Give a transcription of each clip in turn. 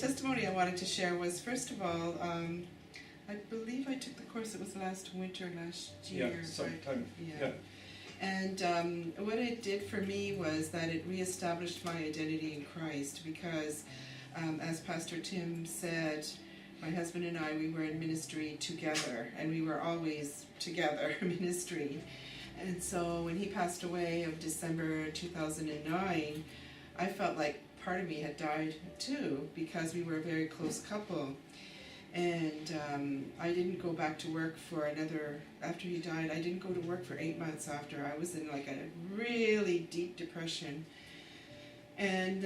testimony I wanted to share was, first of all, I believe I took the course, it was last winter, last year. Yeah, sometime. Yeah. Yeah. And what it did for me was that it reestablished my identity in Christ, because as Pastor Tim said, my husband and I, we were in ministry together, and we were always together ministry. And so when he passed away of December 2009, I felt like part of me had died too, because we were a very close couple. And I didn't go back to work for after he died, I didn't go to work for 8 months after. I was in like a really deep depression. And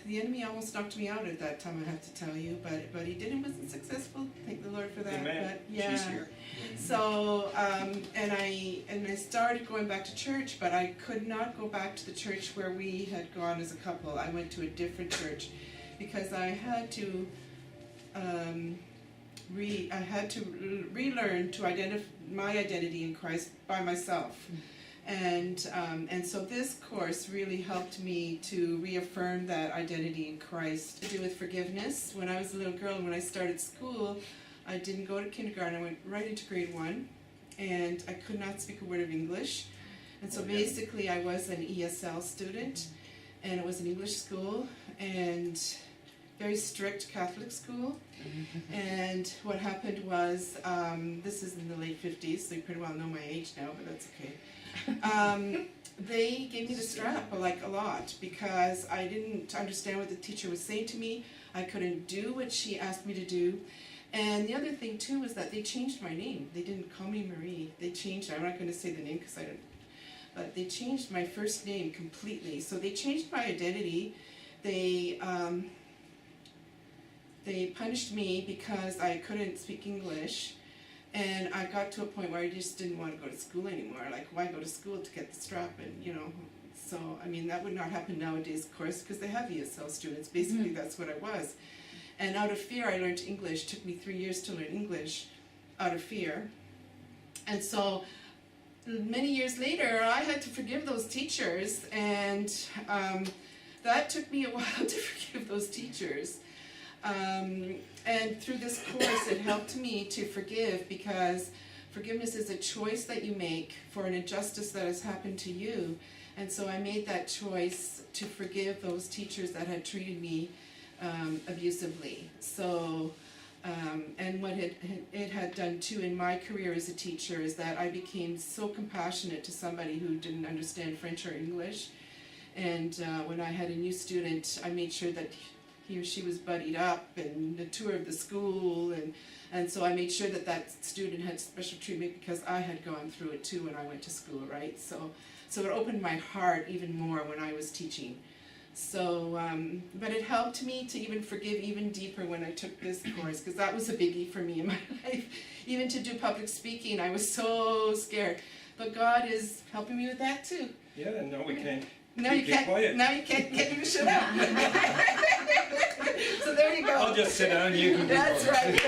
the enemy almost knocked me out at that time, I have to tell you, but he didn't, wasn't successful. Thank the Lord for that. Amen. But, yeah. She's here. So and I started going back to church, but I could not go back to the church where we had gone as a couple. I went to a different church because I had to relearn to identify my identity in Christ by myself. And so this course really helped me to reaffirm that identity in Christ. To do with forgiveness. When I was a little girl and when I started school, I didn't go to kindergarten. I went right into grade 1, and I could not speak a word of English. And so basically I was an ESL student, and it was an English school, and very strict Catholic school. And what happened was, this is in the late 50s, so you pretty well know my age now, but that's okay. They gave me the strap, like a lot, because I didn't understand what the teacher was saying to me. I couldn't do what she asked me to do. And the other thing too was that they changed my name. They didn't call me Marie. They changed, I'm not going to say the name because I don't, but they changed my first name completely. So they changed my identity. They punished me because I couldn't speak English. And I got to a point where I just didn't want to go to school anymore. Like, why go to school to get the strap? And, you know, so, I mean, that would not happen nowadays, of course, because they have ESL students. Basically, that's what I was. And out of fear, I learned English. It took me 3 years to learn English out of fear. And so, many years later, I had to forgive those teachers. And that took me a while to forgive those teachers. And through this course, it helped me to forgive, because forgiveness is a choice that you make for an injustice that has happened to you. And so I made that choice to forgive those teachers that had treated me abusively. So, and what it had done too in my career as a teacher is that I became so compassionate to somebody who didn't understand French or English. And when I had a new student, I made sure that he or she was buddied up, and the tour of the school, and so I made sure that that student had special treatment because I had gone through it too when I went to school, right? So it opened my heart even more when I was teaching. So, but it helped me to even forgive even deeper when I took this course, because that was a biggie for me in my life. Even to do public speaking, I was so scared. But God is helping me with that too. Yeah, and now we can't. Now you can't. Quiet. Now you can't get me to shut up. So there you go. I'll just sit down. You can. That's right.